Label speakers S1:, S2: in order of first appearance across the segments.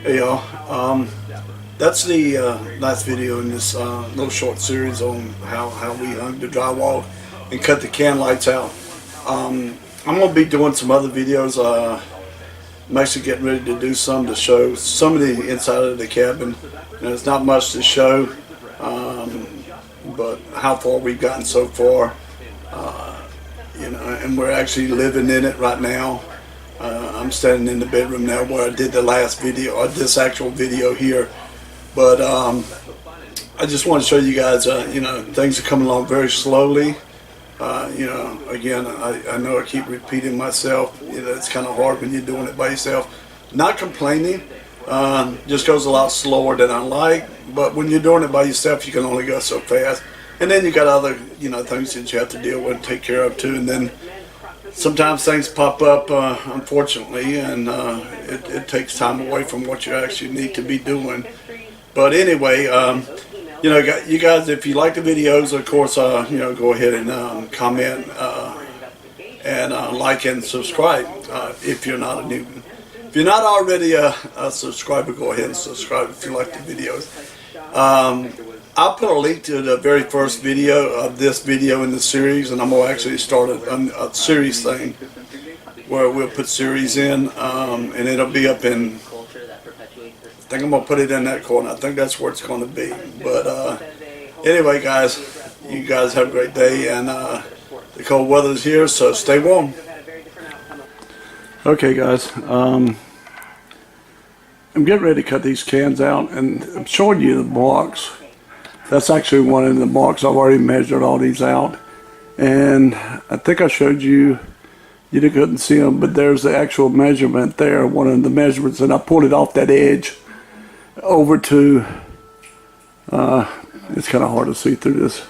S1: Hey y'all, that's the last video in this little short series on how we hung the drywall and cut the can lights out. I'm going to be doing some other videos. I'm actually getting ready to do some to show some of the inside of the cabin. There's not much to show, but how far we've gotten so far, and we're actually living in it right now. I'm standing in the bedroom now where I did the last video, or this actual video here. But I just want to show you guys, things are coming along very slowly. Again, I know I keep repeating myself. It's kind of hard when you're doing it by yourself. Not complaining, just goes a lot slower than I like. But when you're doing it by yourself, you can only go so fast. And then you got other, things that you have to deal with and take care of too. And then sometimes things pop up, unfortunately, and it takes time away from what you actually need to be doing. But anyway, you guys, if you like the videos, of course, go ahead and comment and like and subscribe if you're not if you're not already a subscriber, go ahead and subscribe if you like the videos. I'll put a link to the very first video of this video in the series, and I'm going to actually start a series thing where we'll put series in, and it'll be up in, I think I'm going to put it in that corner. I think that's where it's going to be. But anyway, guys, you guys have a great day, and the cold weather's here, so stay warm. Okay, guys, I'm getting ready to cut these cans out, and I'm showing you the blocks. That's actually one of the marks. I've already measured all these out. And I think I showed you, you couldn't see them, but there's the actual measurement there, one of the measurements, and I pulled it off that edge over to, it's kind of hard to see through this.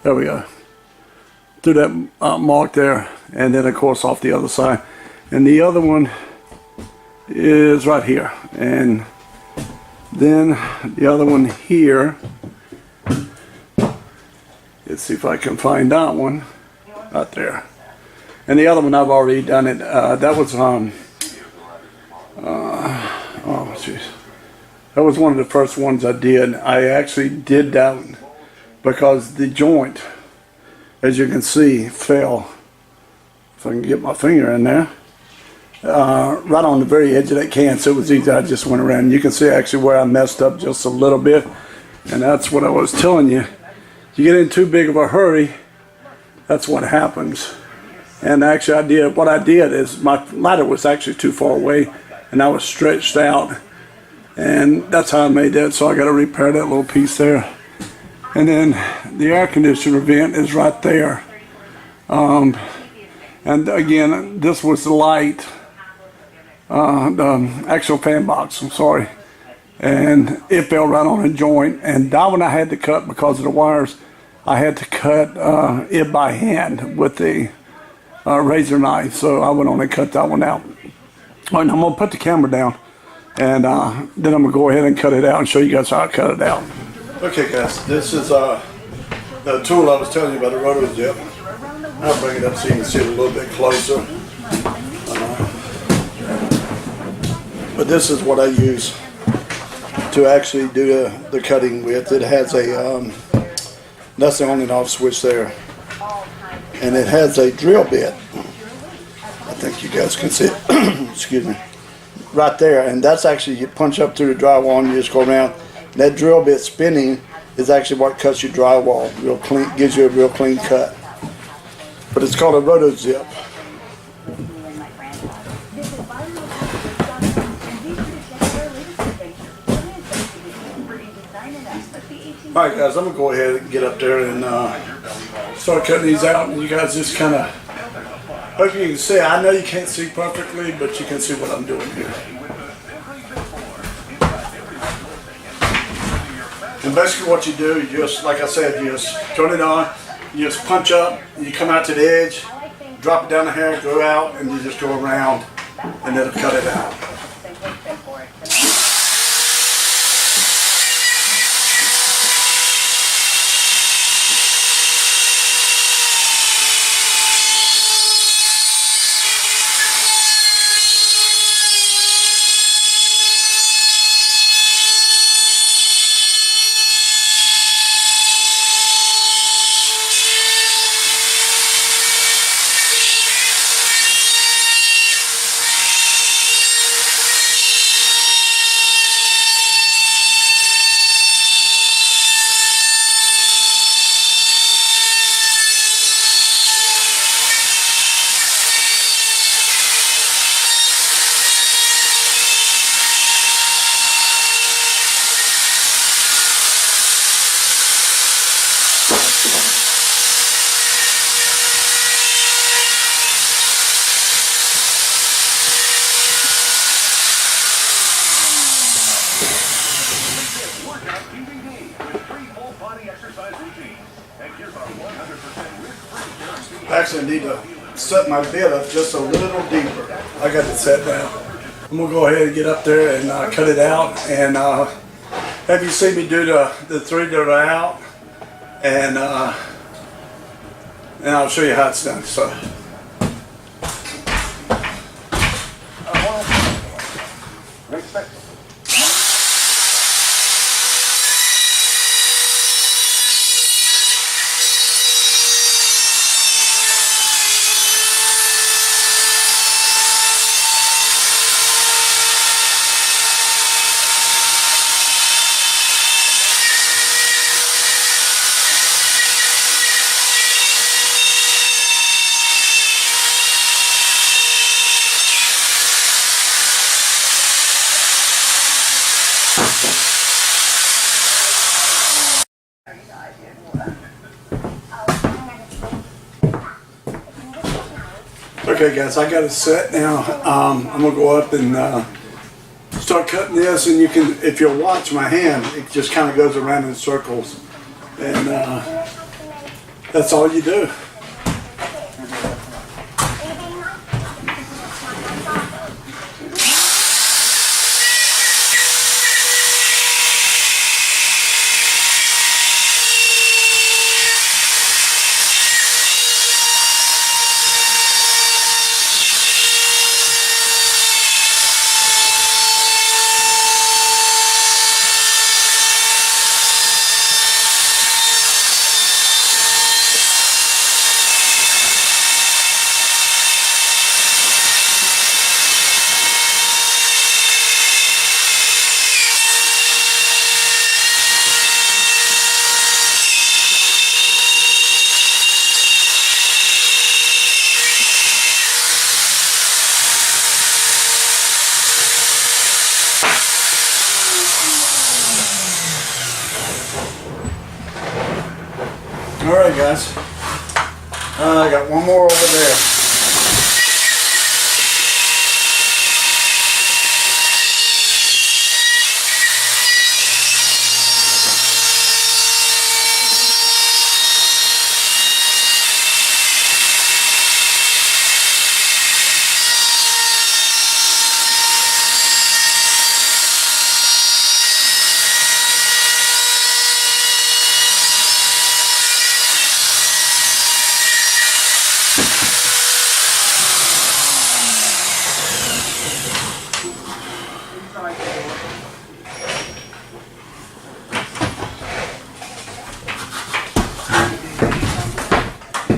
S1: There we go. Through that mark there, and then of course off the other side. And the other one is right here. And then the other one here, let's see if I can find that one right there. And the other one I've already done it. That was oh jeez, that was one of the first ones I did. I actually did that one because the joint, as you can see, fell. If I can get my finger in there, right on the very edge of that can. So it was easy. I just went around. You can see actually where I messed up just a little bit, and that's what I was telling you. You get in too big of a hurry, that's what happens. And actually what I did is my ladder was actually too far away, and I was stretched out, and that's how I made that. So I got to repair that little piece there. And then the air conditioner vent is right there. And again, this was the light, the actual fan box, I'm sorry. And it fell right on a joint, and that one I had to cut because of the wires. I had to cut it by hand with the razor knife, so I went on and cut that one out. All right, I'm going to put the camera down, and then I'm going to go ahead and cut it out and show you guys how I cut it out. Okay guys, this is the tool I was telling you about, the roto dip. I'll bring it up so you can see it a little bit closer. But this is what I use to actually do the cutting with. It has a, that's the on and off switch there. And it has a drill bit. I think you guys can see it, excuse me, right there. And that's actually, you punch up through the drywall and you just go around. That drill bit spinning is actually what cuts your drywall real clean, gives you a real clean cut. But it's called a roto zip. Alright guys, I'm going to go ahead and get up there and start cutting these out, and you guys just kind of, hope you can see. I know you can't see perfectly, but you can see what I'm doing here. And basically what you do, you just, like I said, you just turn it on, you just punch up, you come out to the edge, drop it down the hair, go out, and you just go around, and then cut it out.
S2: workout DVD with 3 full body exercise routines. And here's our 100% risk-free guarantee.
S1: Actually, I need to set my bed up just a little deeper. I got it set down. I'm gonna go ahead and get up there and cut it out and have you see me do the 3 that are out, and I'll show you how it's done. So. Okay guys, I got it set now. I'm gonna go up and start cutting this, and you can, if you'll watch my hand, it just kind of goes around in circles, and that's all you do. Alright guys, I got one more over there.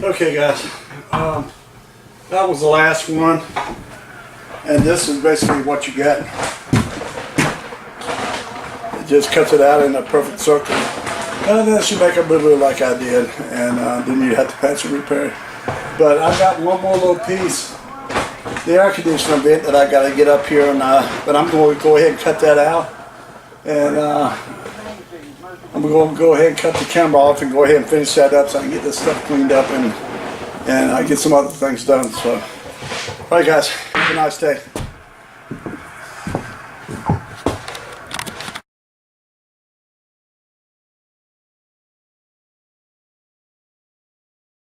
S1: Okay guys, that was the last one, and this is basically what you get. It just cuts it out in a perfect circle, and then you make a boo-boo like I did, and then you have to patch and repair. But I've got one more little piece, the air conditioner vent that I got to get up here, and but I'm going to go ahead and cut that out, and I'm going to go ahead and cut the camera off and go ahead and finish that up so I can get this stuff cleaned up and I get some other things done. So, alright guys, have a nice day.